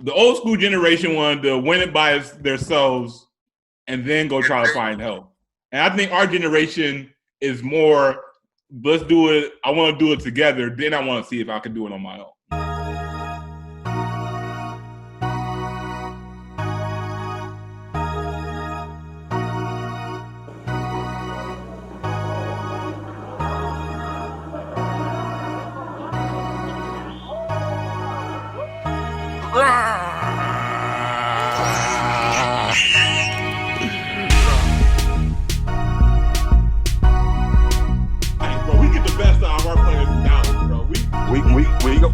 the old school generation wanted to win it by themselves and then go try to find help. And I think our generation is more, let's do it. I want to do it together. Then I want to see if I can do it on my own.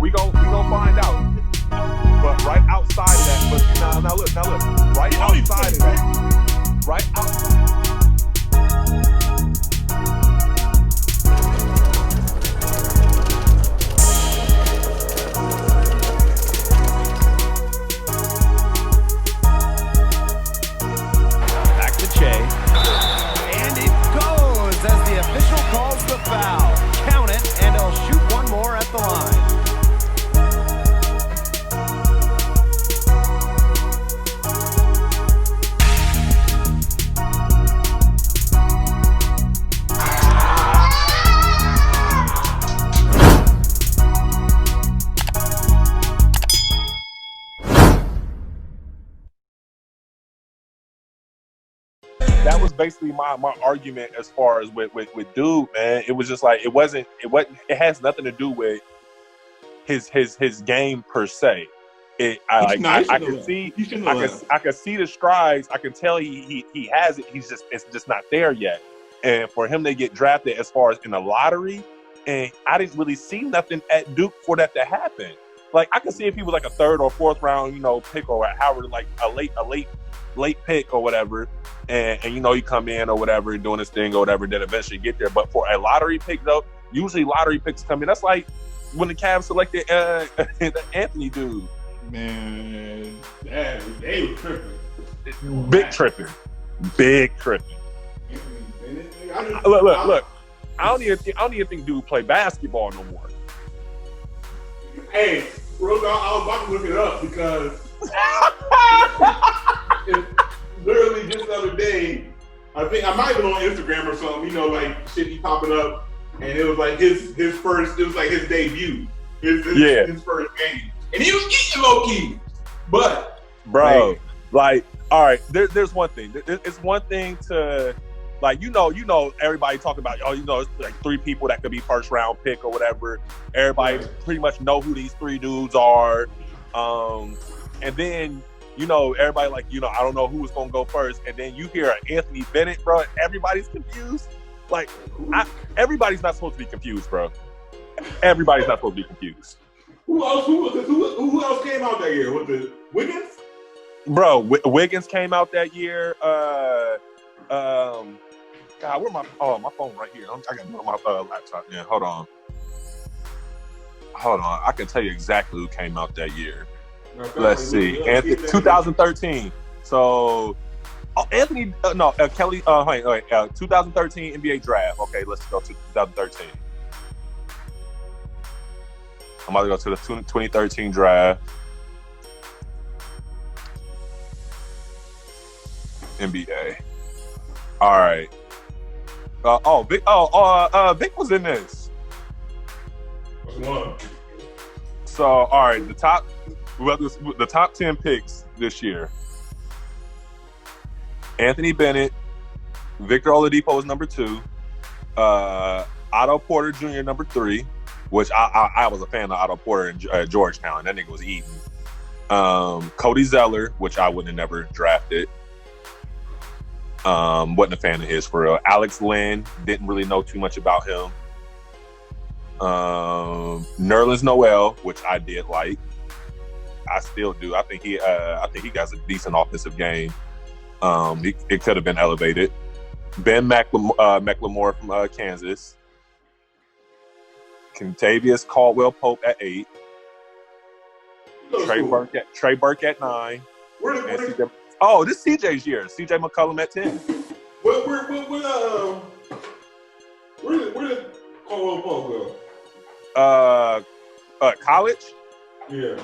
We gonna find out. But right outside of that, but now look, right outside of that, right outside. Back to Che. And it goes as the official calls the foul. Count it, and he'll shoot one more at the line. That was basically my argument as far as with Dude, man. It was just like it has nothing to do with his game per se. I can see the strides. I can tell he has it. It's just not there yet. And for him to get drafted as far as in the lottery, and I didn't really see nothing at Duke for that to happen. Like I could see if he was like a third or fourth round, pick or Howard, like a late pick or whatever, and he come in or whatever, doing his thing or whatever, then eventually get there. But for a lottery pick though, usually lottery picks come in. That's like when the Cavs selected the Anthony dude. Man, they were tripping. Big tripping. Look. I don't even think dude play basketball no more. Hey, real dog, I was about to look it up because literally just the other day, I think I might have been on Instagram or something, like shit be popping up, and it was like his first, it was like his debut, his first game, and he was eating low key, but bro, like, all right, there's one thing. It's one thing to, like, everybody talk about, it's like three people that could be first round pick or whatever. Everybody pretty much know who these three dudes are. And then, everybody like, I don't know who's going to go first. And then you hear Anthony Bennett, bro. Everybody's confused. Like, everybody's not supposed to be confused, bro. Everybody's not supposed to be confused. Who else came out that year? Was it Wiggins? Bro, Wiggins came out that year. God, where my phone right here. I got it on my laptop. Yeah, hold on. I can tell you exactly who came out that year. Okay, let's see. 2013. So, Kelly. 2013 NBA draft. Okay, let's go to 2013. I'm about to go to the 2013 draft. NBA. All right. Vic was in this. What's one? So, all right, the top 10 picks this year. Anthony Bennett, Victor Oladipo is number 2, Otto Porter Jr. number 3, which I was a fan of Otto Porter in Georgetown. That nigga was eating. Cody Zeller, which I would have never drafted. Wasn't a fan of his for real. Alex Len, didn't really know too much about him. Nerlens Noel, which I did like. I still do. I think he has a decent offensive game. It could have been elevated. Ben McLemore from Kansas. Kentavious Caldwell-Pope at 8. Trey Burke at 9. This CJ's year. CJ McCollum at 10. Where did Caldwell-Pope go? College? Yeah.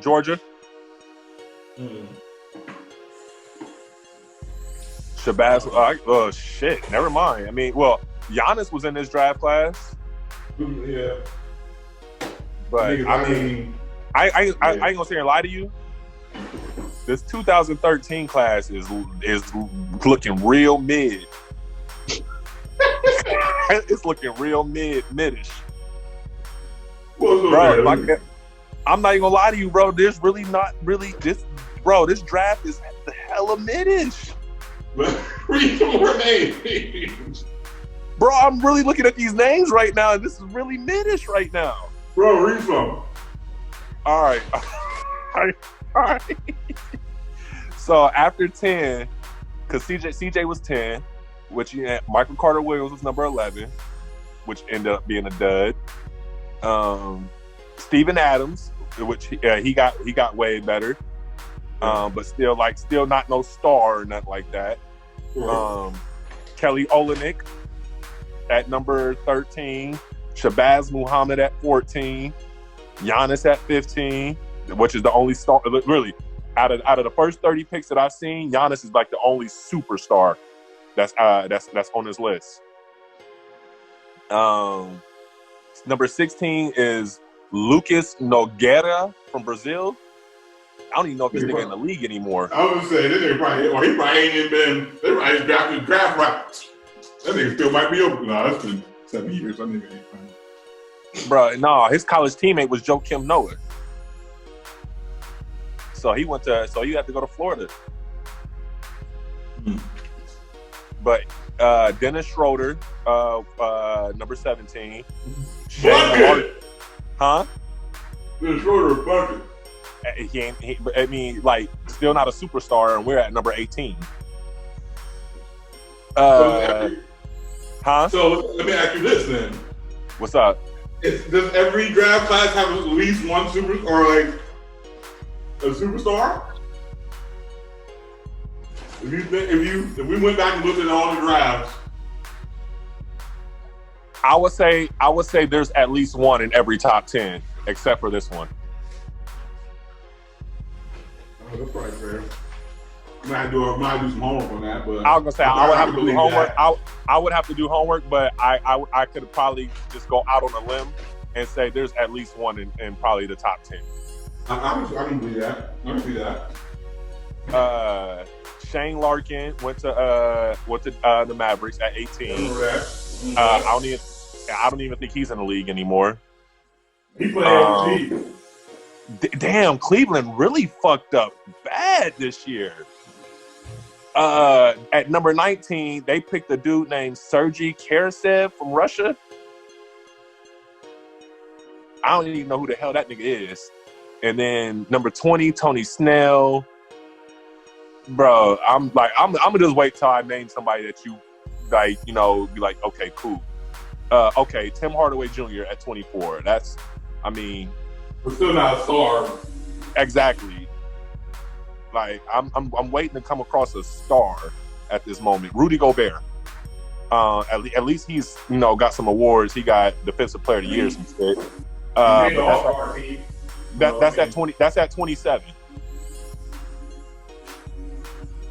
Georgia. Shabazz, shit, never mind. I mean, well, Giannis was in this draft class. Yeah. But I mean, I ain't gonna sit here and lie to you. This 2013 class is looking real mid. It's looking real midish. Bro, I'm not even gonna lie to you, bro. There's really not really this, bro. This draft is hella midish. Read some more names. Bro, I'm really looking at these names right now, and this is really midish right now. Bro, read some. All right. All right. So after 10, because CJ was 10, which Michael Carter Williams was number 11, which ended up being a dud. Steven Adams, which he got way better, but still not no star or nothing like that. Kelly Olynyk at number 13, Shabazz Muhammad at 14, Giannis at 15, which is the only star. Really, out of the first 30 picks that I've seen, Giannis is like the only superstar that's on this list. Number 16 is Lucas Nogueira from Brazil. I don't even know if this nigga in the league anymore. I was gonna say this nigga he probably ain't even been. They probably just drafted draft right. That nigga still might be open. No, that's been 7 years. That nigga ain't playing. Bro, no, his college teammate was Joakim Noah. So he had to go to Florida. But Dennis Schroeder, number 17. Bucket! Huh? Dennis Schroeder, bucket. Still not a superstar, and we're at number 18. Huh? So let me ask you this then. What's up? Does every draft class have at least one a superstar? If we went back and looked at all the drafts, I would say there's at least one in every top 10, except for this one. Oh, that's probably fair. I might do some homework on that, but I was gonna say I would have to do homework. I would have to do homework, but I could probably just go out on a limb and say there's at least one in probably the top 10. I can believe that. I can see that. Shane Larkin went to the Mavericks at 18. I don't even think he's in the league anymore. He played damn, Cleveland really fucked up bad this year. At number 19, they picked a dude named Sergei Karasev from Russia. I don't even know who the hell that nigga is. And then number 20, Tony Snell. Bro, I'm gonna just wait till I name somebody that you like, be like, okay, cool. Okay, Tim Hardaway Jr. at 24. That's, we're still not a star. Exactly. Like I'm waiting to come across a star at this moment. Rudy Gobert. At least he's got some awards. He got Defensive Player of the Year some shit. That's at 20. That's at 27.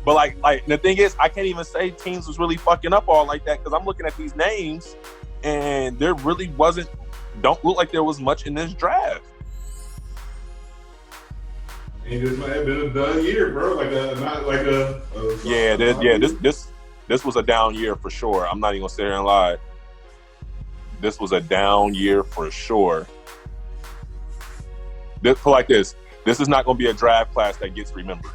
But like the thing is, I can't even say teams was really fucking up all like that because I'm looking at these names and there really don't look like there was much in this draft. This might have been a done year, bro. This was a down year for sure. I'm not even gonna sit here and lie. This was a down year for sure. This is not gonna be a draft class that gets remembered.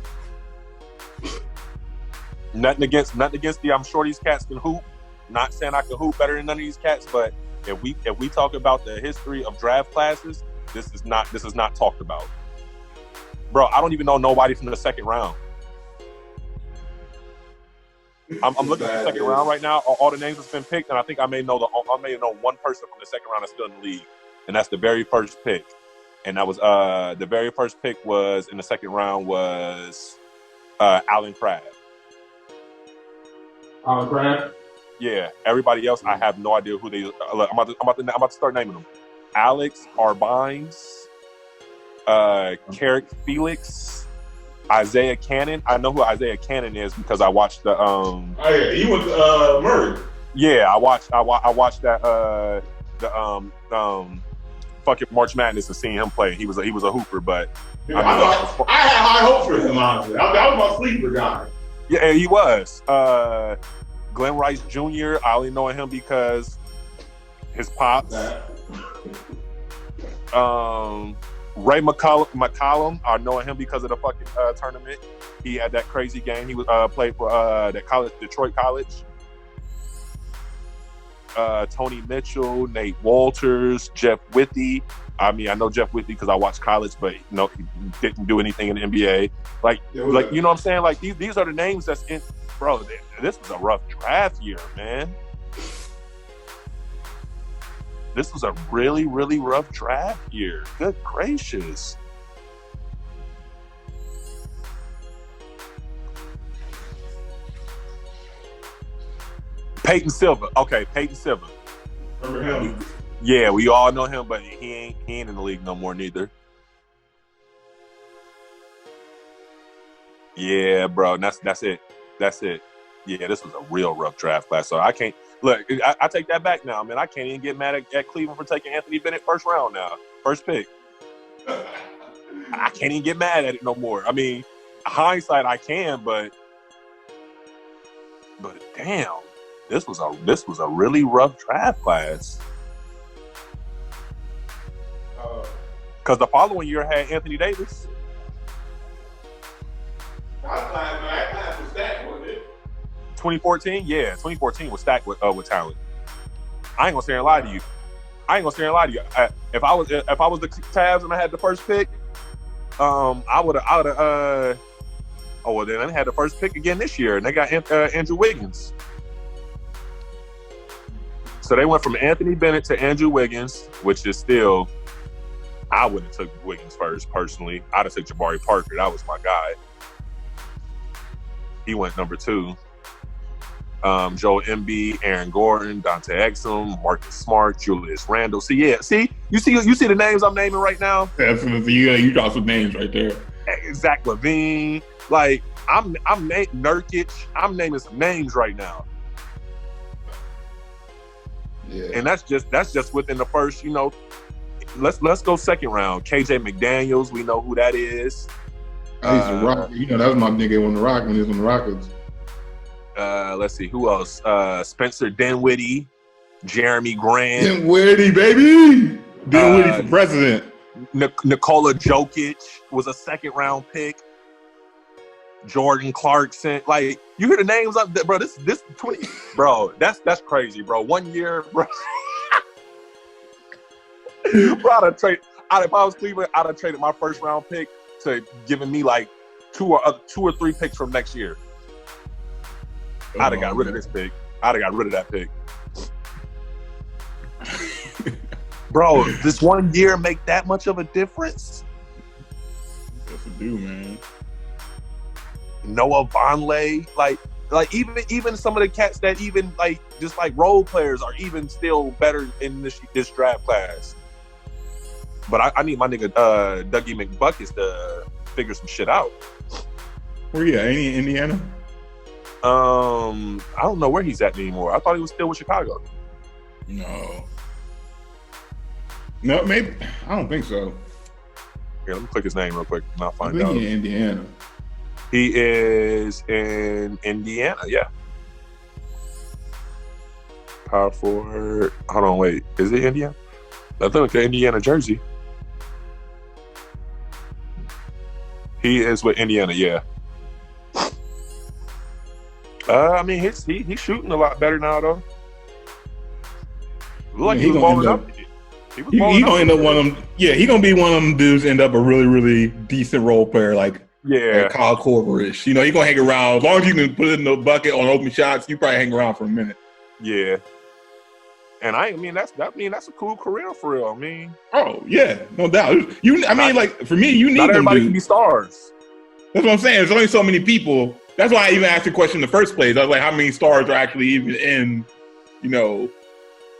Nothing against the I'm sure these cats can hoop. Not saying I can hoop better than none of these cats, but if we talk about the history of draft classes, this is not talked about. Bro, I don't even know nobody from the second round. I'm looking at the second round right now. All the names that's been picked, and I think I may know one person from the second round that's still in the league, and that's the very first pick. And that was the very first pick was in the second round was Alan Crabb. Alan Crabb? Yeah. Everybody else, I have no idea who they. I'm about to start naming them. Alex Arbines, Carrick Felix, Isaiah Cannon. I know who Isaiah Cannon is because I watched the. Oh yeah, he went Murray. Yeah, I watched that fucking March Madness and seeing him play. He was a hooper, but yeah, I had high hopes for him. Honestly, that was my sleeper guy. Yeah, he was. Glenn Rice Jr. I only know him because his pops. Ray McCollum, I know him because of the fucking tournament. He had that crazy game. He was played for that college, Detroit College. Tony Mitchell, Nate Walters, Jeff Withey. I mean, I know Jeff Withey because I watched college, but he didn't do anything in the NBA. Like you know what I'm saying? Like these are the names that's in. Bro, this was a rough draft year, man. This was a really, really rough draft year. Good gracious. Peyton Silva. Okay, Peyton Silva. Remember him? Yeah, we all know him, but he ain't in the league no more neither. Yeah, bro. That's it. That's it. Yeah, this was a real rough draft class. So I can't look. I take that back now, man. I can't even get mad at Cleveland for taking Anthony Bennett first round now, first pick. I can't even get mad at it no more. I mean, hindsight, I can, but damn, this was a really rough draft class. Because the following year had Anthony Davis. That class was stacked, wasn't it? 2014, yeah, 2014 was stacked with talent. I ain't gonna sit here and lie to you. If I was the Cavs and I had the first pick, I would have. Oh well, then I had the first pick again this year, and they got Andrew Wiggins. So they went from Anthony Bennett to Andrew Wiggins, which is still. I wouldn't have took Wiggins first personally. I'd have took Jabari Parker. That was my guy. He went number 2. Joel Embiid, Aaron Gordon, Dante Exum, Marcus Smart, Julius Randle. You see the names I'm naming right now. Absolutely, you got some names right there. Zach LaVine, like I'm Nurkic. I'm naming some names right now. Yeah, and that's just within the first. Let's go second round. KJ McDaniels, we know who that is. He's a rock. That was my nigga on the Rock when he was on the Rockets. Let's see who else. Spencer Dinwiddie, Jeremy Grant. Dinwiddie, baby. Dinwiddie for president. Nikola Jokic was a second round pick. Jordan Clarkson. Like, you hear the names up, bro. This 20, bro. That's crazy, bro. 1 year, bro. Bro, if I was Cleveland, I'd have traded my first round pick to giving me like two or three picks from next year. I'd have got rid of this pick. I'd have got rid of that pick. Bro, does 1 year make that much of a difference? Yes, it do, man. Noah Vonleh, like even some of the cats that even like just like role players are even still better in this draft class. But I need my nigga Dougie McBuckets to figure some shit out. Where you at? Ain't he in Indiana? I don't know where he's at anymore. I thought he was still with Chicago. No, maybe. I don't think so. Here, let me click his name real quick and I'll find I think out. he's in Indiana. He is in Indiana, yeah. Power forward. Hold on, wait. Is it Indiana? I think the Indiana jersey. He is with Indiana, yeah. I mean, he's shooting a lot better now, though. Like he was balling up. He gonna end up one of them. Yeah, he gonna be one of them dudes. End up a really, really decent role player, like Kyle Korver-ish. He gonna hang around as long as you can put it in the bucket on open shots. You probably hang around for a minute. Yeah, and I mean that's a cool career for real. I mean, oh yeah, no doubt. Like for me, you need not them everybody dudes. can be stars. That's what I'm saying. There's only so many people. That's why I even asked the question in the first place. I was like, how many stars are actually even in,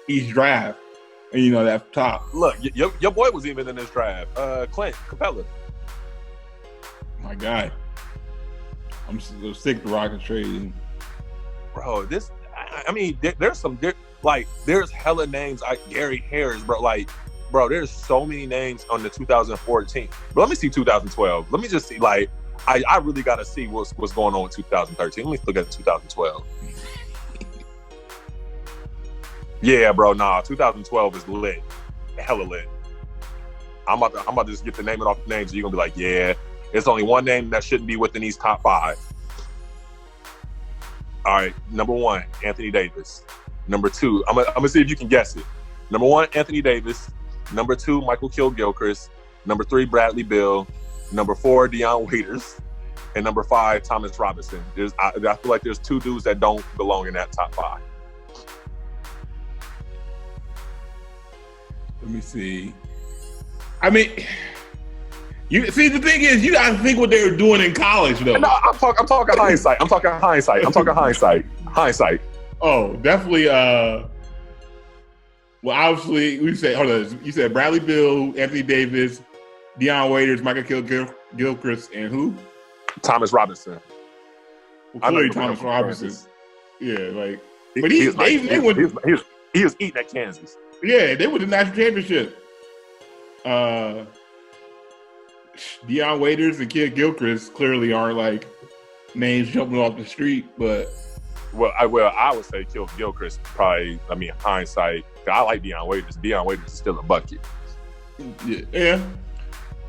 each draft? And, that top. Look, your boy was even in this draft. Clint Capella. My guy. I'm sick of Rockets trading. Bro, there's hella names like Gary Harris, bro. Like, bro, there's so many names on the 2014. But let me see 2012. Let me just see, like, I really got to see what's going on with 2013. Let me look at 2012. Yeah, bro, 2012 is lit. Hella lit. I'm about to just get the name off the names, and you're going to be like, yeah, it's only one name that shouldn't be within these top 5. All right, number 1, Anthony Davis. Number 2, I'm gonna see if you can guess it. Number 1, Anthony Davis. Number 2, Michael Kidd-Gilchrist. Number 3, Bradley Beal. Number 4, Dion Waiters. And number 5, Thomas Robinson. I feel like there's 2 dudes that don't belong in that top 5. Let me see. I mean, you see, the thing is, you gotta think what they were doing in college, though. No, I'm talking hindsight. I'm talking hindsight. Hindsight. Oh, definitely. Well, obviously, you said Bradley Beal, Anthony Davis, Dion Waiters, Michael Kidd-Gilchrist, and who? Thomas Robinson. Well, clearly Thomas Robinson. Yeah, like, but he was eating at Kansas. Yeah, they were the national championship. Dion Waiters and Kidd-Gilchrist clearly aren't like names jumping off the street, but I would say Kidd-Gilchrist probably. I mean, hindsight. I like Dion Waiters. Dion Waiters is still a bucket. Yeah.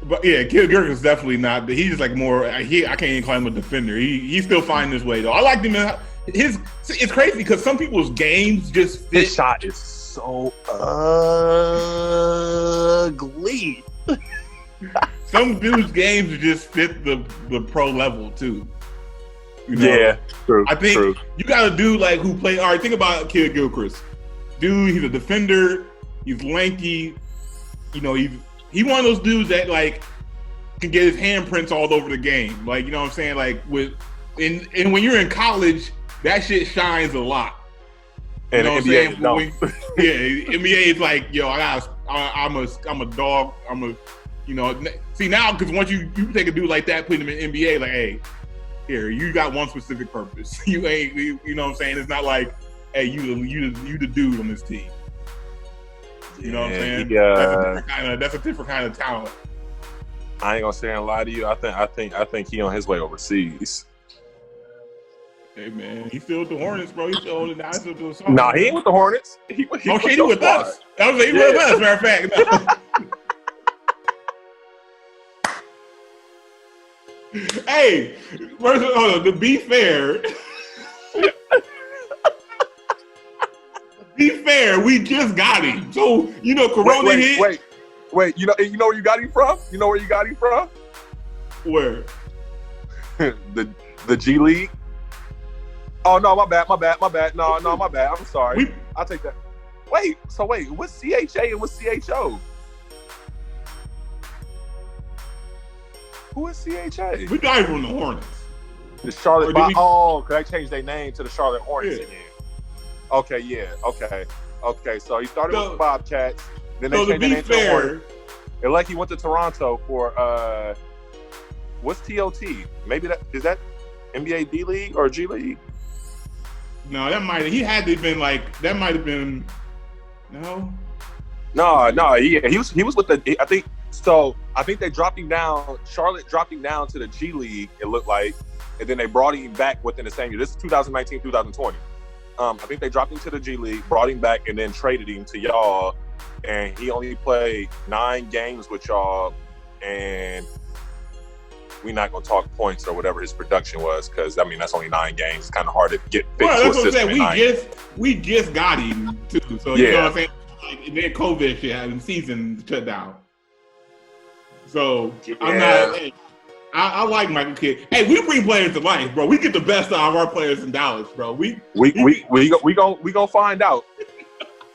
But yeah, Kidd-Gilchrist is definitely not. He's just like more. I can't even call him a defender. He's still finding his way though. I like him. It's crazy because some people's games just fit. His shot is so ugly. Some dudes' games just fit the pro level too. You know? Yeah, true. I think you got a dude like who play. All right, think about Kidd-Gilchrist. Dude, he's a defender. He's lanky. You know, he one of those dudes that like can get his handprints all over the game. Like, you know what I'm saying? Like and when you're in college, that shit shines a lot. You know what I'm saying? NBA is like, yo, I'm a dog. You know, see now, because once you take a dude like that, put him in NBA, like, hey, here, you got one specific purpose. You ain't, you know what I'm saying? It's not like, hey, you the dude on this team. You know what I'm saying? That's a different kind of talent. I ain't gonna say and lie to you. I think he on his way overseas. Hey man, he's still with the Hornets, bro. He's still with the Nah, he ain't with the Hornets. He with with us. That was with us, matter of fact. Hey, to be fair, we just got him. So, you know, Corona hit. Wait. You know where you got him from? You know where you got him from? Where? the G League. Oh no, my bad. No, my bad. I'm sorry. I'll take that. Wait, what's CHA and what's CHO? Who is CHA? We got him from the Hornets. The Charlotte. Because I changed their name to the Charlotte Hornets again. Okay, yeah. Okay. So he started with the Bobcats. Then they changed their name to the Hornets. And like he went to Toronto for what's TOT? Maybe that NBA D League or G League? No, that might have been no. No, he was with the I think they dropped him down. Charlotte dropped him down to the G League, it looked like, and then they brought him back within the same year. This is 2019, 2020. I think they dropped him to the G League, brought him back, and then traded him to y'all. And he only played 9 games with y'all, and we're not going to talk points or whatever his production was, because, I mean, that's only 9 games. It's kind of hard to get fit. Well, that's what I'm saying. We just got him, too. So, you know what I'm saying? And then COVID shit happened, season shut down. So, I'm not... I like Michael Kidd. Hey, we bring players to life, bro. We get the best out of our players in Dallas, bro. We gonna find out.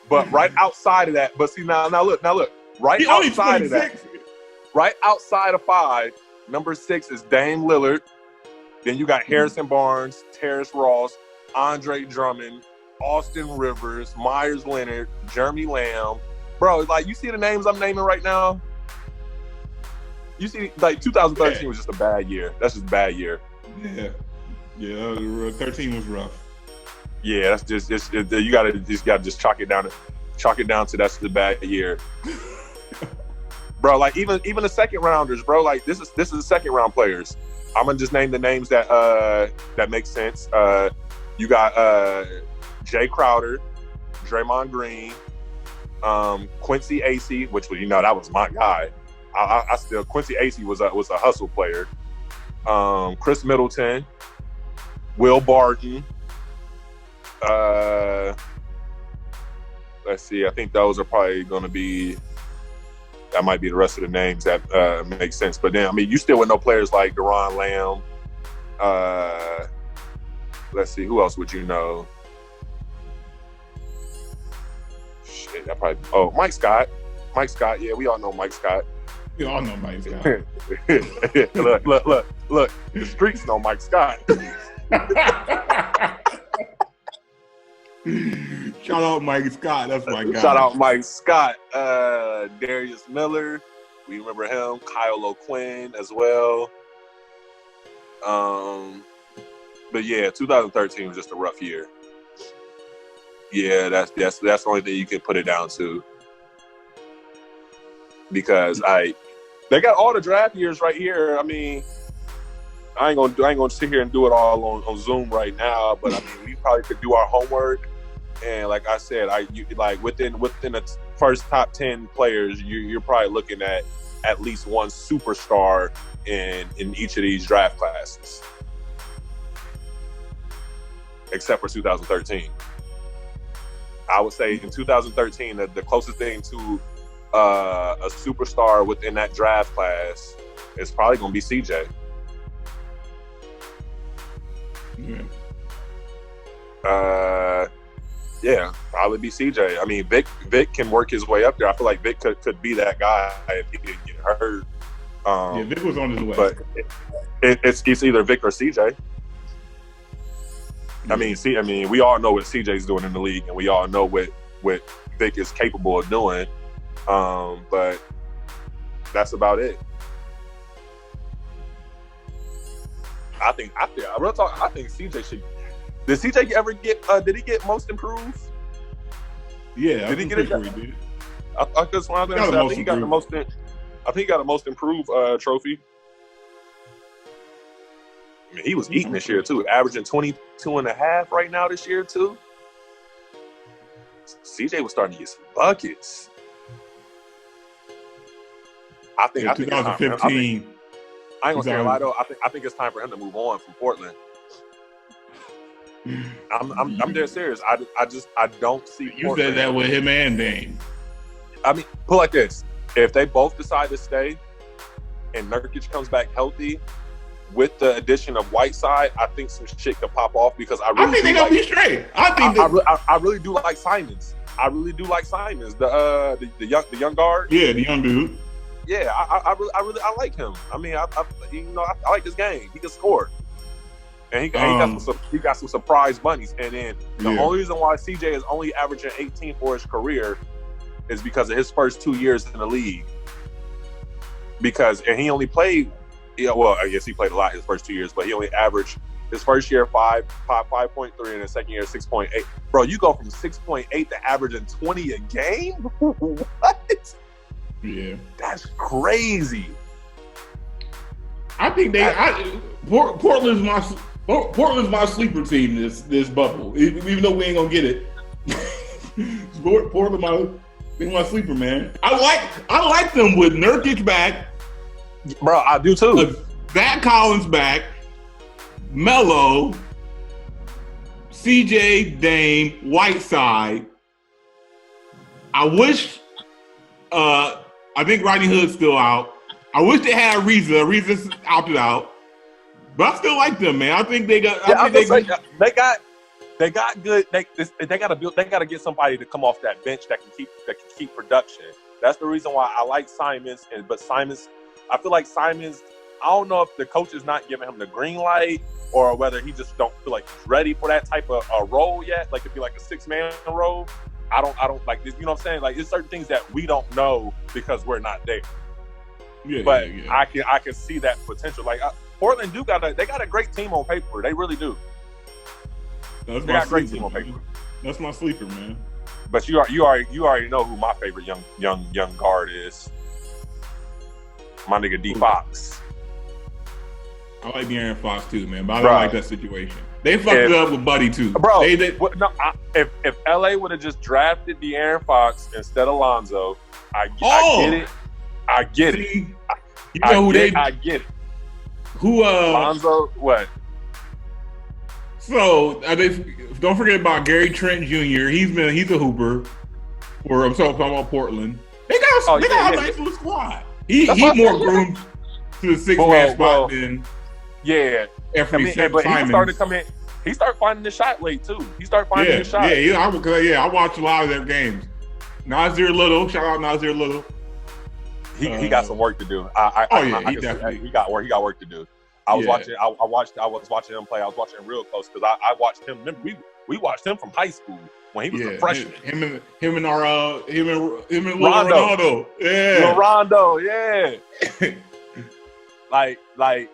But right outside of that, now look. Right outside of that, right outside of 5, number 6 is Dame Lillard. Then you got Harrison Barnes, Terrence Ross, Andre Drummond, Austin Rivers, Myers Leonard, Jeremy Lamb. Bro, like, you see the names I'm naming right now? You see, like, 2013 was just a bad year. That's just a bad year. Yeah. Yeah, 13 was rough. Yeah, that's just you gotta just chalk it down to that's the bad year. Bro, like even the second rounders, bro, like this is the second round players. I'm gonna just name the names that make sense. You got Jay Crowder, Draymond Green, Quincy Acey, which that was my guy. I still Quincy Acey was a hustle player. Chris Middleton, Will Barton. Let's see. I think those are probably going to be. That might be the rest of the names that make sense. But then, I mean, you still would know players like Deron Lamb. Let's see. Who else would you know? Shit, that probably. Oh, Mike Scott. Mike Scott. Yeah, we all know Mike Scott. We all know Mike Scott. Look. The streets know Mike Scott. Shout out Mike Scott. That's my guy. Shout out Mike Scott. Darius Miller. We remember him. Kyle O'Quinn as well. But yeah, 2013 was just a rough year. Yeah, that's the only thing you can put it down to. Because they got all the draft years right here. I mean, I ain't gonna sit here and do it all on Zoom right now, but I mean, we probably could do our homework. And like I said, within the first top 10 players, you're probably looking at least one superstar in each of these draft classes, except for 2013. I would say in 2013, the closest thing to a superstar within that draft class is probably going to be CJ. Yeah, probably be CJ. I mean, Vic can work his way up there. I feel like Vic could be that guy if he didn't get hurt. Vic was on his way. But it's either Vic or CJ. I mean, we all know what CJ's doing in the league, and we all know what Vic is capable of doing. But that's about it. I think CJ should. Did CJ ever get? Did he get most improved? Yeah, did he get it? Sure he did. I think he got the most. I think he got the most improved trophy. I mean, he was eating this year too, averaging 22.5 right now this year too. CJ was starting to get some buckets. I think 2015. I ain't gonna say a lot though. I think it's time for him to move on from Portland. I'm dead serious. I don't see. You Portland. said that with him and Dame. I mean, put it like this: if they both decide to stay, and Nurkic comes back healthy, with the addition of Whiteside, I think some shit could pop off because I think they're gonna be straight. I really do like Simons. I really do like Simons, the young guard. Yeah, the young dude. Yeah, I really like him. I mean, I like his game. He can score. And he got some surprise bunnies. And then the only reason why CJ is only averaging 18 for his career is because of his first 2 years in the league. And he only played, I guess he played a lot his first 2 years, but he only averaged his first year 5.3 and his second year 6.8. Bro, you go from 6.8 to averaging 20 a game? What? Yeah. That's crazy. I think Portland's my sleeper team this bubble. Even though we ain't gonna get it. Portland my sleeper, man. I like them with Nurkic back. Bro, I do too. Zach Collins back, Melo, CJ, Dame, Whiteside. I wish I think Rodney Hood's still out. I wish they had Ariza. Ariza's opted out. But I still like them, man. I think they got. They got good. They got to build. They got to get somebody to come off that bench that can keep production. That's the reason why I like Simons. But Simons, I feel like Simons. I don't know if the coach is not giving him the green light or whether he just don't feel like he's ready for that type of role yet. Like it'd be like a 6-man role. I don't like this. You know what I'm saying? Like there's certain things that we don't know because we're not there. Yeah, but I can see that potential. Like Portland do got a great team on paper. They really do. They got a great team on paper. That's my sleeper, man. But you already know who my favorite young guard is. My nigga D Fox. I like De'Aaron Fox too, man. But I don't like that situation. They fucked it up with Buddy too, bro. If LA would have just drafted De'Aaron Fox instead of Lonzo, I get it. I get it. You know who I get it. Who Lonzo? What? So don't forget about Gary Trent Jr. He's a hooper. I'm talking about Portland. They got a nice little squad. He more groomed to the 6-man spot than but he started to come in. He started finding the shot late too. He started finding the shot. I watched a lot of their games. Nasir Little, shout out Nasir Little. He got some work to do. He got work to do. I was watching him play. I was watching him real close because I watched him. Remember, we watched him from high school when he was a freshman. Him and Rondo. Yeah, Rondo. Yeah. like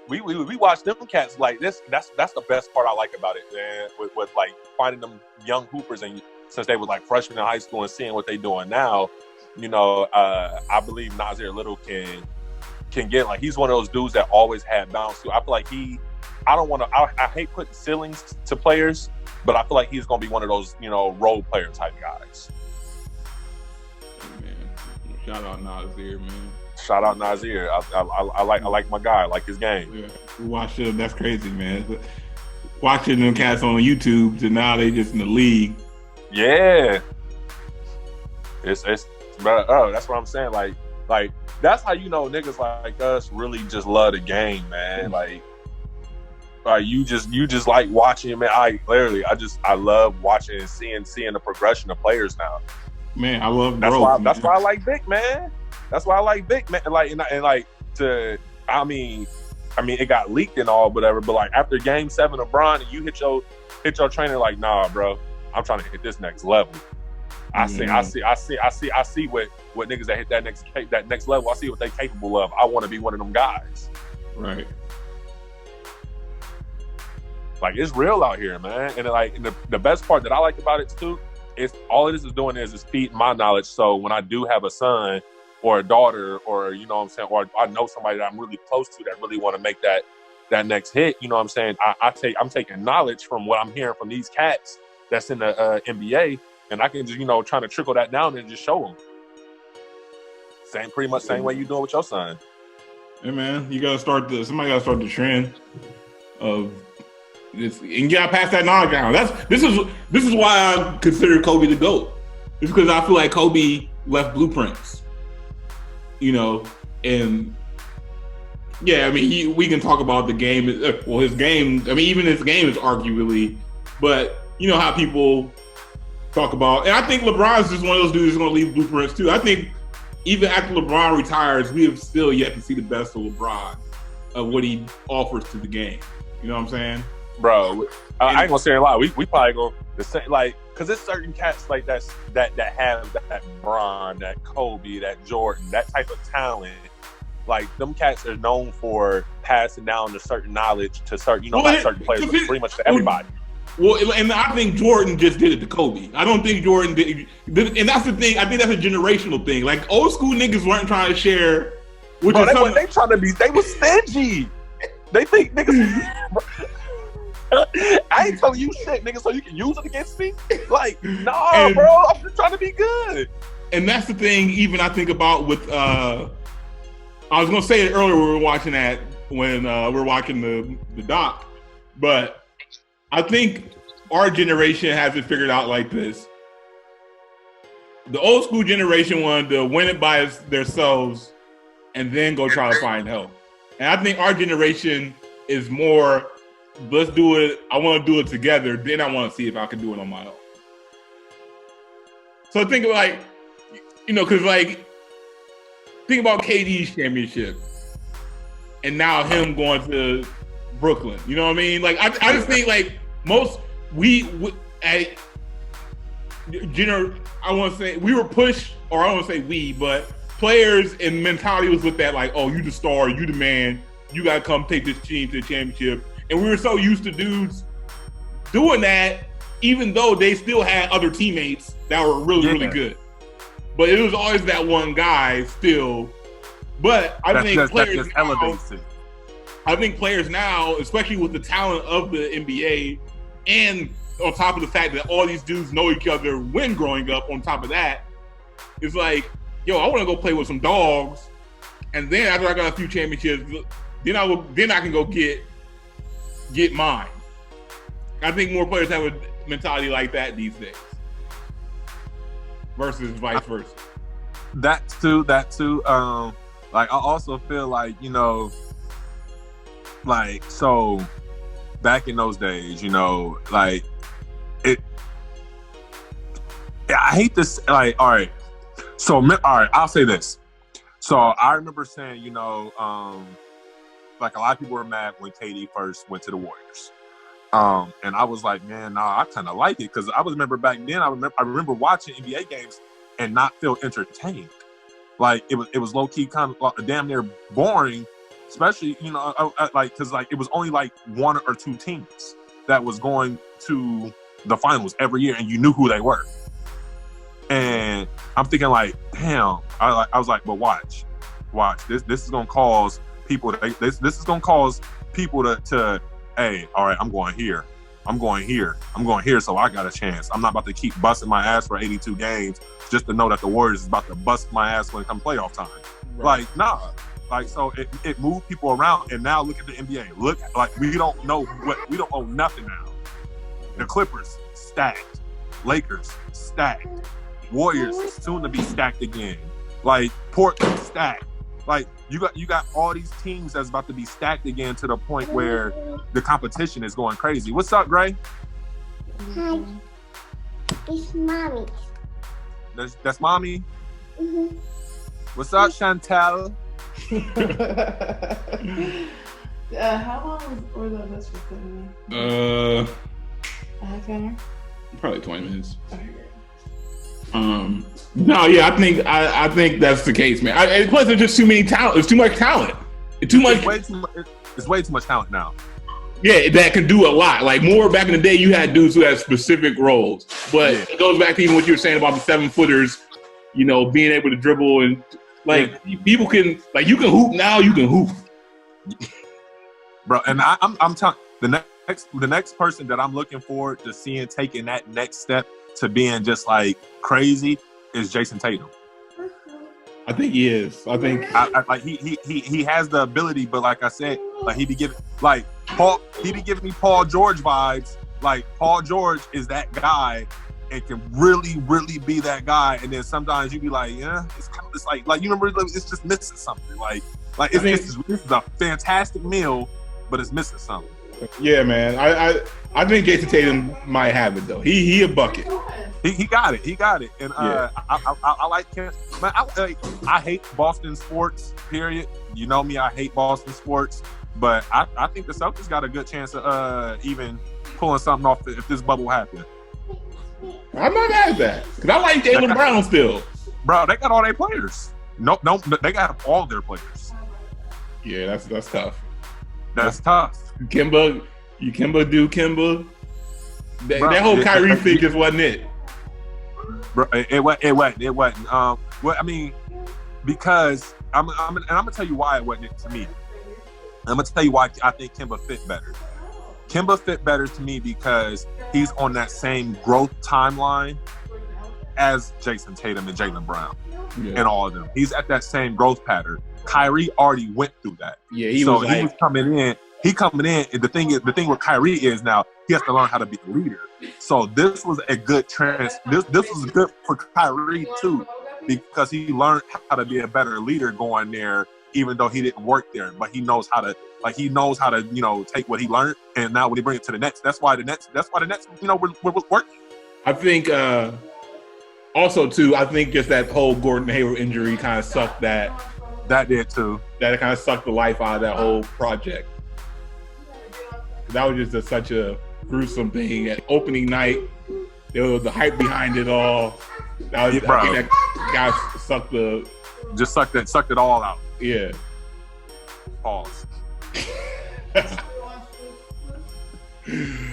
we watched them cats like this. That's the best part I like about it, man. With like finding them young hoopers and since they were like freshmen in high school and seeing what they doing now. I believe Nasir Little can get like he's one of those dudes that always had bounce too. I feel like I hate putting ceilings to players, but I feel like he's gonna be one of those, role player type guys. Man, shout out Nasir, man. Shout out Nasir. I like my guy. I like his game. Yeah, we watched him. That's crazy, man. Watching them cats on YouTube to now they just in the league. Yeah. It's that's what I'm saying. Like that's how niggas like us really just love the game, man. Like you just like watching, man. I love watching and seeing the progression of players now. Man, I love growth. That's why I like Vic, man. That's why I like Vic, man. It got leaked and all, whatever. But like after Game 7 of Bron, and you hit your trainer like, nah, bro, I'm trying to hit this next level. I see what niggas that hit that next level. I see what they capable of. I want to be one of them guys. Right. Like it's real out here, man. And the best part that I like about it too is all it is doing is feeding my knowledge. So when I do have a son or a daughter, or you know what I'm saying, or I know somebody that I'm really close to that really want to make that next hit, you know what I'm saying? I'm taking knowledge from what I'm hearing from these cats that's in the NBA. And I can just, trying to trickle that down and just show them. Pretty much same way you doing with your son. Hey man, somebody gotta start the trend of this, and you gotta pass that knowledge down. This is why I consider Kobe the GOAT. It's because I feel like Kobe left blueprints. And yeah, we can talk about the game. Well, his game. Even his game is arguably, but you know how people talk about, and I think LeBron's just one of those dudes who's going to leave blueprints too. I think even after LeBron retires, we have still yet to see the best of LeBron, of what he offers to the game. You know what I'm saying, bro? I ain't gonna say a lot. We probably go the same, like, because there's certain cats like that have that Bron, that Kobe, that Jordan, that type of talent. Like them cats are known for passing down the certain knowledge to certain, not certain players, but pretty much to everybody. Well, and I think Jordan just did it to Kobe. I don't think Jordan did, and that's the thing. I think that's a generational thing. Like old school niggas weren't trying to share. They trying to be. They was stingy. They think niggas. I ain't telling you shit, nigga, so you can use it against me. Like, nah, bro. I'm just trying to be good. And that's the thing. Even I think about with. I was gonna say it earlier. We were watching that when we're watching the doc, but. I think our generation has it figured out like this. The old school generation wanted to win it by themselves and then go try to find help. And I think our generation is more, let's do it. I want to do it together. Then I want to see if I can do it on my own. So think of think about KD's championship and now him going to Brooklyn. You know what I mean? Like I just think like most I want to say we were pushed, or I don't want to say we, but players and mentality was with that like, oh, you the star, you the man, you got to come take this team to the championship. And we were so used to dudes doing that, even though they still had other teammates that were really good. But it was always that one guy still. But I think players now, especially with the talent of the NBA, and on top of the fact that all these dudes know each other when growing up, on top of that, it's like, yo, I want to go play with some dogs, and then after I got a few championships, then I can go get mine. I think more players have a mentality like that these days, versus vice versa. That too. Like, I also feel like, you know, like, so back in those days, you know, like, I hate this. Like, all right, I'll say this. So I remember saying, you know, like, a lot of people were mad when KD first went to the Warriors. And I was like, man, I kind of like it, because I remember back then, I remember watching NBA games and not feel entertained. Like, it was low key kind of damn near boring, especially, you know, like, because like it was only like one or two teams that was going to the finals every year, and you knew who they were. And I'm thinking, like, damn. I was like, but watch. This is gonna cause people. This is gonna cause people to, hey, all right, I'm going here, so I got a chance. I'm not about to keep busting my ass for 82 games just to know that the Warriors is about to bust my ass when it comes playoff time. Right. Like, nah. Like, so it moved people around, and now look at the NBA. Look, like, we don't own nothing now. The Clippers stacked, Lakers stacked, Warriors soon to be stacked again. Like, Portland stacked. Like, you got all these teams that's about to be stacked again, to the point where the competition is going crazy. What's up, Gray? Hi. It's Mommy. That's Mommy? Mm-hmm. What's up, Chantel? How long was the list for me? A half hour? Probably 20 minutes. Okay. No, yeah, I think that's the case, man. Plus, there's just too many talent. There's too much talent. It's way too much talent now. Yeah, that can do a lot. Like, more back in the day, you had dudes who had specific roles. But it goes back to even what you were saying about the 7-footers, you know, being able to dribble, and like, people can, like, you can hoop now. You can hoop, bro. And I'm telling the next person that I'm looking forward to seeing taking that next step to being just like crazy is Jason Tatum. I think he is. I think like he has the ability, but like I said, like he be giving me Paul George vibes. Like, Paul George is that guy and can really, really be that guy. And then sometimes you be like, yeah, it's like you remember, it's just missing something. Like this is a fantastic meal, but it's missing something. Yeah, man. I think Jason Tatum might have it though. He a bucket. He got it. And I like him. Man, I hate Boston sports. Period. You know me. I hate Boston sports. But I think the Celtics got a good chance of even pulling something off if this bubble happens. I'm not mad at that, because I like Jaylen Brown still. Bro, they got all their players. No, they got all their players. Yeah, that's tough. That's tough. Kimba do Kimba. That whole Kyrie thing just wasn't it. Bro, it wasn't. Well, I mean, because I'm gonna tell you why it wasn't it to me. I'm gonna tell you why I think Kimba fit better. Kimba fit better to me because he's on that same growth timeline as Jason Tatum and Jaylen Brown and all of them. He's at that same growth pattern. Kyrie already went through that. Yeah, he was coming in. He coming in. And the thing with Kyrie is now he has to learn how to be a leader. So this was a good This was good for Kyrie too, because he learned how to be a better leader going there, even though he didn't work there. But he knows how to take what he learned, and now when he brings it to the Nets, that's why the Nets, we're working. I think also too. I think just that whole Gordon Hayward injury kind of sucked that. That did too. That kind of sucked the life out of that whole project. That was just such a gruesome thing. At opening night, there was the hype behind it all. I think that guy sucked it all out. Yeah. Pause.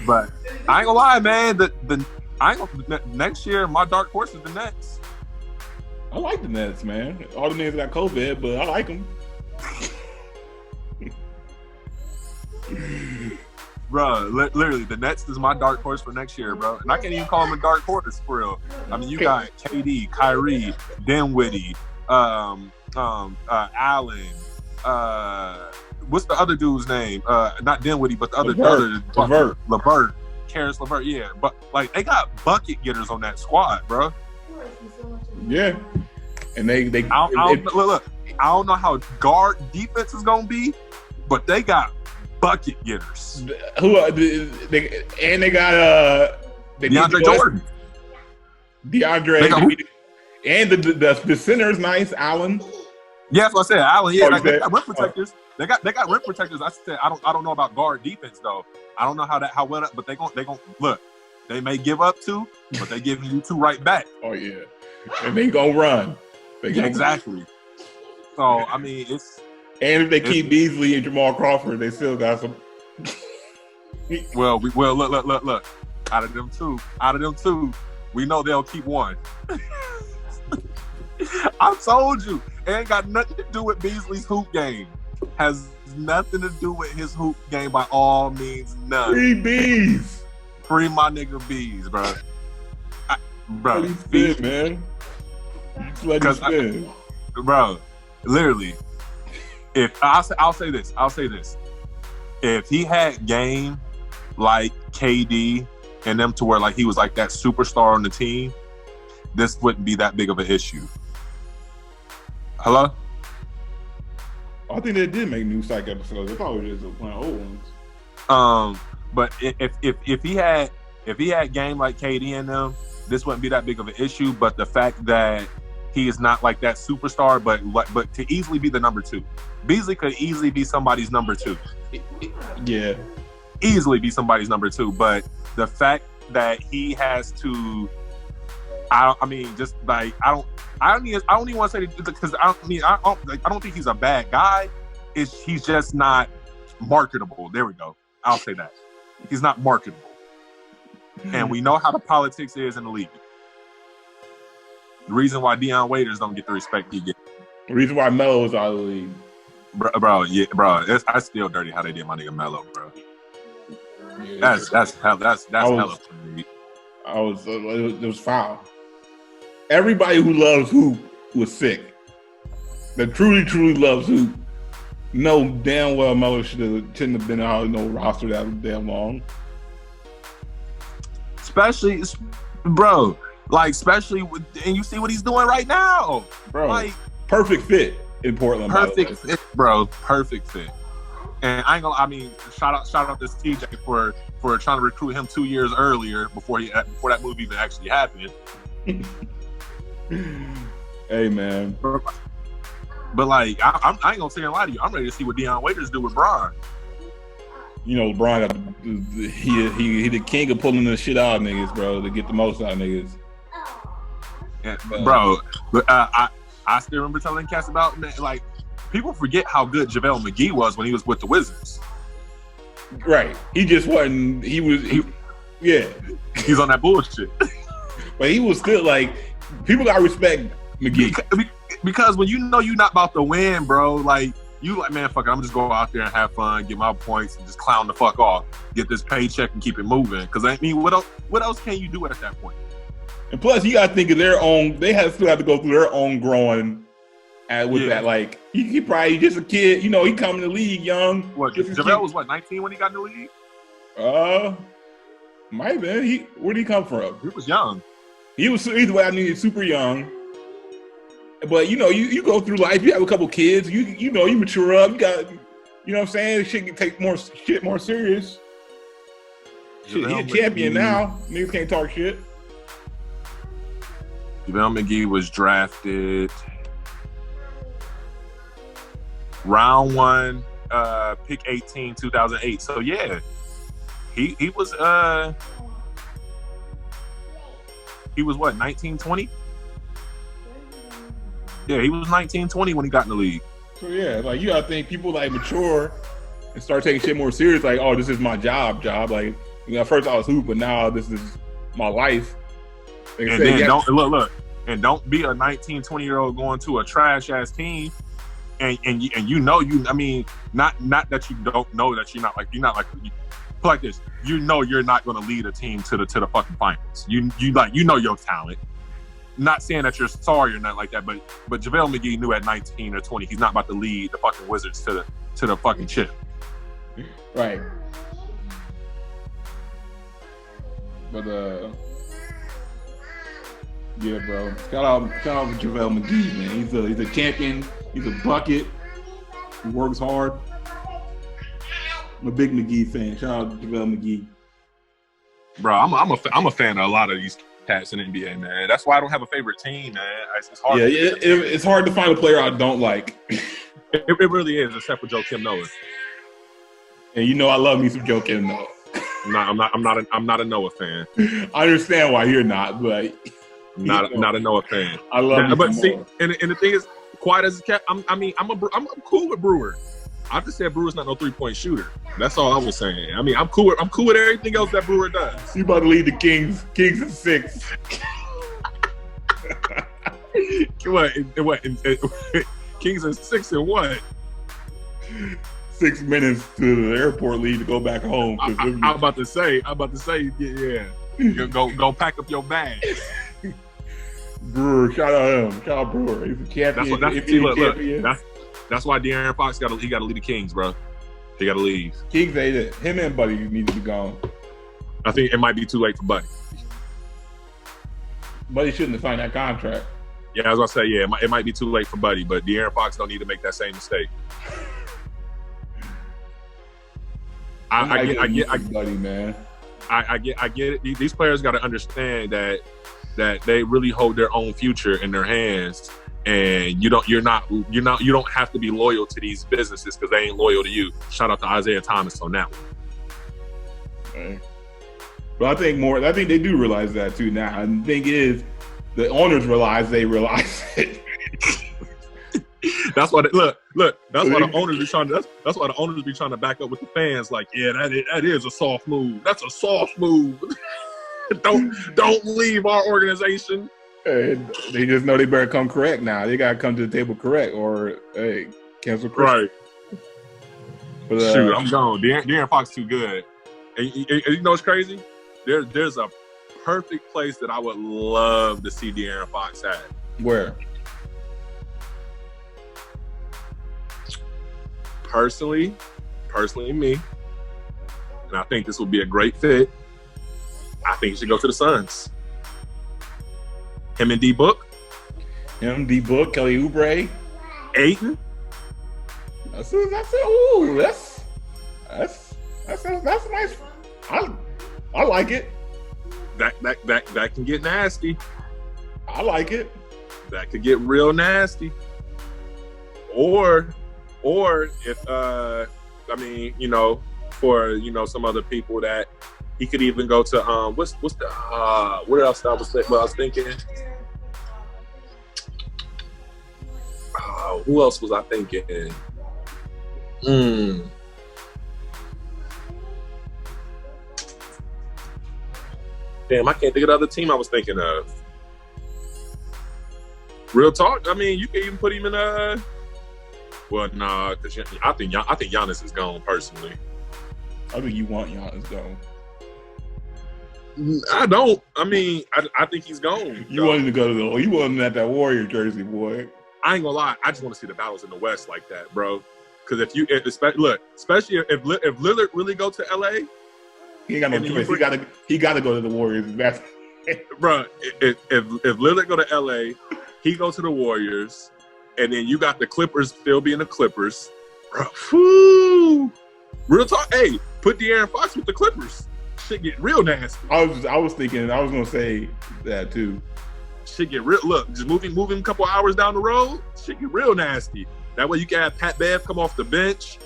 But I ain't gonna lie, man. Next year, my dark horse is the Nets. I like the Nets, man. All the niggas got COVID, but I like them. Bro, literally, the Nets is my dark horse for next year, bro. And I can't even call them a dark horse for real. I mean, you got KD, Kyrie, Dinwiddie, Allen. What's the other dude's name? Not Dinwiddie, but the other LeVert. Karis LeVert, yeah. But like, they got bucket getters on that squad, bro. Yeah, and they look. I don't know how guard defense is gonna be, but they got bucket getters. Who are they got DeAndre Jordan. DeAndre and the center is nice, Allen. Yeah, that's what I said. Allen, yeah, they got rim protectors. They got rim protectors. I said I don't know about guard defense though. I don't know how well, but they gon' look. They may give up 2, but they giving you 2 right back. Oh yeah, and they gonna run. Exactly. So I mean, it's. And if they keep Beasley and Jamal Crawford, they still got some. Well, look. Out of them two, we know they'll keep one. I told you, it ain't got nothing to do with Beasley's hoop game. Has nothing to do with his hoop game by all means, none. Free Bees. Free my nigga Bees, bro. Bro, let him spin, man. Let him spin. Bro, literally. If I'll say this. If he had game like KD and them to where like he was like that superstar on the team, this wouldn't be that big of an issue. Hello? I think they did make new psych episodes. They probably just one of old ones. But if he had game like KD in them, this wouldn't be that big of an issue. But the fact that he is not like that superstar, but to easily be the number 2. Beasley could easily be somebody's number 2. Yeah. Easily be somebody's number 2. But the fact that he has to, I don't even want to say because I don't think he's a bad guy. He's just not marketable. There we go. I'll say that. He's not marketable. And we know how the politics is in the league. The reason why Dion Waiters don't get the respect he gets. The reason why Melo's out of the league. Bro. I still dirty how they did my nigga Melo, bro. Yeah, that's hella for me. It was foul. Everybody who loves hoop was sick. That truly loves hoop. No damn well Melo shouldn't have been out no roster that damn long. Especially with, and you see what he's doing right now, bro. Like perfect fit in Portland. Perfect fit, bro. Perfect fit. And shout out to TJ for trying to recruit him 2 years earlier before that move even actually happened. Hey man, but like I ain't gonna sit here and lie to you. I'm ready to see what Dion Waiters do with Bron. You know, LeBron, he the king of pulling the shit out of niggas, bro, to get the most out of niggas. Yeah, bro, I still remember telling Cass about, man, like, people forget how good JaVale McGee was when he was with the Wizards. Right. He just wasn't, yeah. He's on that bullshit. But he was still like, people gotta respect McGee. Because when you know you're not about to win, bro, like, you like, man, fuck it, I'm just go out there and have fun, get my points, and just clown the fuck off, get this paycheck and keep it moving. Because I mean, what else can you do at that point? And plus, you got to think of their own. They still have to go through their own growing. That, like he probably just a kid. You know, he come in the league young. What? JaVale was 19 when he got in the league. Might have been. Where did he come from? He was young. He was either way. I mean, he's super young. But you know, you go through life. You have a couple kids. You know, you mature up. You got, you know what I'm saying? Shit can take more serious. Shit, he a champion now. Niggas can't talk shit. JaVale McGee was drafted round 1, pick 18, 2008. So yeah, he was what, 19, 20? Yeah, he was 19, 20 when he got in the league. So yeah, like you gotta think people like mature and start taking shit more serious. Like, oh, this is my job. Like, at first I was hoop, but now this is my life. Like and then look, and don't be a 19, 20-year-old going to a trash ass team, and I mean, not that you don't know that you're not like put like this. You're not going to lead a team to the fucking finals. You know your talent. Not saying that you're sorry or nothing like that, but JaVale McGee knew at 19 or 20 he's not about to lead the fucking Wizards to the fucking chip. Right. But yeah, bro. Shout out to JaVale McGee, man. He's a champion. He's a bucket. He works hard. I'm a big McGee fan. Shout out to JaVale McGee. Bro, I'm a fan of a lot of these cats in the NBA, man. That's why I don't have a favorite team, man. It's hard. Yeah, it's hard to find a player I don't like. It really is, except for Joakim Noah. And you know I love me some Joakim Noah. I'm not a Noah fan. I understand why you're not, but not a Noah fan. I love you. But see, and the thing is, quiet as a cat. I'm cool with Brewer. I just said Brewer's not no 3-point shooter. That's all I was saying. I mean, I'm cool with everything else that Brewer does. You about to lead the Kings in 6. What? Kings in 6 and what? 6 minutes to the airport lead to go back home. I'm about to say, yeah. Go pack up your bags. Brewer, shout out him. Shout out Brewer. He's a champion. That's why De'Aaron Fox got to lead the Kings, bro. He got to leave. Kings ain't it. Him and Buddy need to be gone. I think it might be too late for Buddy. Buddy shouldn't have signed that contract. Yeah, I was gonna say, yeah, it might be too late for Buddy, but De'Aaron Fox don't need to make that same mistake. I get Buddy, man. I get it. These players got to understand that they really hold their own future in their hands. And you don't have to be loyal to these businesses because they ain't loyal to you. Shout out to Isaiah Thomas on that one. Okay. But I think they do realize that too now. And the thing is, the owners realize it. That's why look. That's why the owners be trying to. That's why the owners be trying to back up with the fans. Like, yeah, that is a soft move. That's a soft move. don't leave our organization. And they just know they better come correct now. They gotta come to the table correct, or hey, cancel Christmas. Right. But, shoot, I'm gone. De'Aaron Fox too good. And you know what's crazy? There's a perfect place that I would love to see De'Aaron Fox at. Where? Personally me, and I think this would be a great fit. I think he should go to the Suns. Him and D-Book. Kelly Oubre. Ayton. That's nice. I like it. That can get nasty. I like it. That could get real nasty. Or if for some other people that he could even go to what else I was thinking. Who else was I thinking? Damn, I can't think of the other team I was thinking of. Real talk. I mean, you can even put him in well, nah, because I think Giannis is gone personally. I think you want Giannis gone. I don't. I mean, I think he's gone. You want him to go to you want him at that Warrior jersey, boy. I ain't gonna lie. I just want to see the battles in the West like that, bro. Because especially if Lillard really go to LA, he ain't got no choice. He got to go to the Warriors. Bro, if Lillard go to LA, he go to the Warriors, and then you got the Clippers still being the Clippers. Bro, whoo. Real talk. Hey, put De'Aaron Fox with the Clippers. Shit get real nasty. I was thinking. I was gonna say that too. Shit get real. Look, just moving a couple hours down the road. Shit get real nasty. That way you can have Pat Bev come off the bench.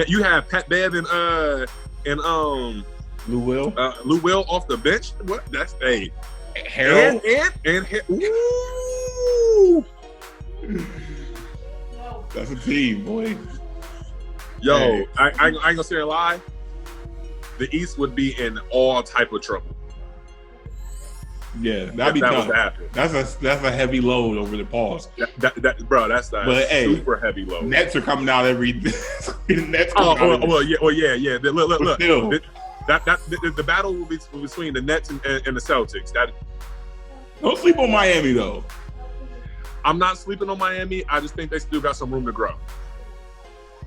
You have Pat Bev and Lou Will. Lou Will off the bench. What? That's Harold and ooh. That's a team, boy. Yo, hey. I ain't gonna say a lie. The East would be in all type of trouble. Yeah, that'd be tough. That's a heavy load over the pause. Bro, that's super heavy load. Nets are coming out every. Nets. Yeah. Look. The battle will be between the Nets and the Celtics. Don't sleep on Miami though. I'm not sleeping on Miami. I just think they still got some room to grow.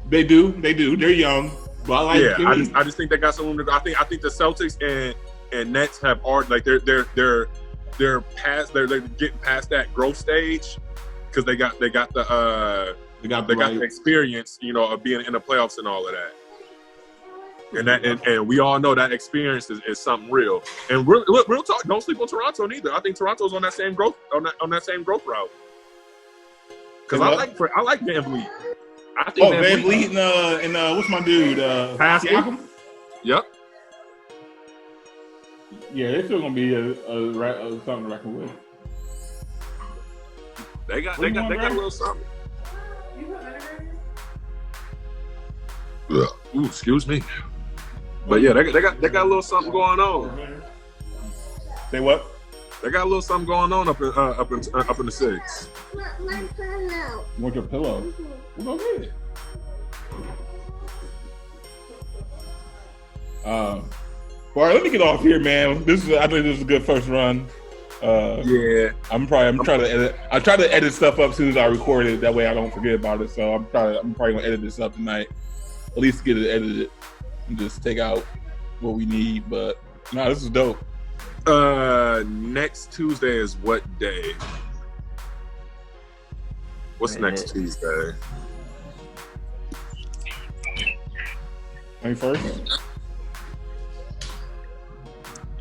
They do. They're young. But I just think they got some room to grow. I think the Celtics and Nets have already like they're getting past that growth stage because they got the experience, of being in the playoffs and all of that. And we all know that experience is something real. And real talk, don't sleep on Toronto neither. I think Toronto's on that same growth route. Because I like VanVleet. VanVleet and what's my dude? Pascal. Yep. Yeah, they're still gonna be something to reckon with. They got a little something. Ooh, excuse me. But yeah, they got a little something going on. Say what? They got a little something going on up in the six. My pillow. You want your pillow? We'll go get it. All right, let me get off here, man. I think this is a good first run. Yeah. I'm trying to edit. I try to edit stuff up as soon as I record it. That way I don't forget about it. So I'm probably gonna edit this up tonight. At least get it edited and just take out what we need. But no, this is dope. Next Tuesday is what day? What's next Tuesday? 21st.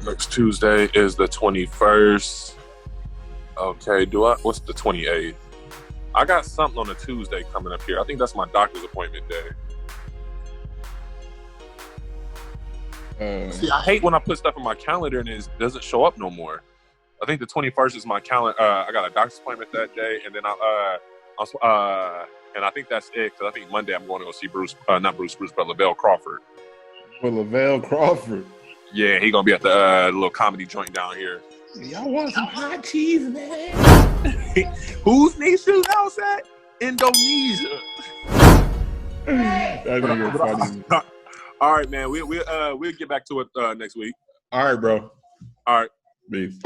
Next Tuesday is the 21st. Okay, what's the 28th? I got something on a Tuesday coming up here. I think that's my doctor's appointment day. See, I hate when I put stuff in my calendar and it doesn't show up no more. I think the 21st is my calendar. I got a doctor's appointment that day, and then and I think that's it. Because I think Monday I'm going to go see but Lavelle Crawford. For Lavelle Crawford. Yeah, he gonna be at the little comedy joint down here. Y'all want some hot cheese, man? Whose nation house at? Indonesia. That nigga funny. All right, man. We'll get back to it next week. All right, bro. All right. Peace.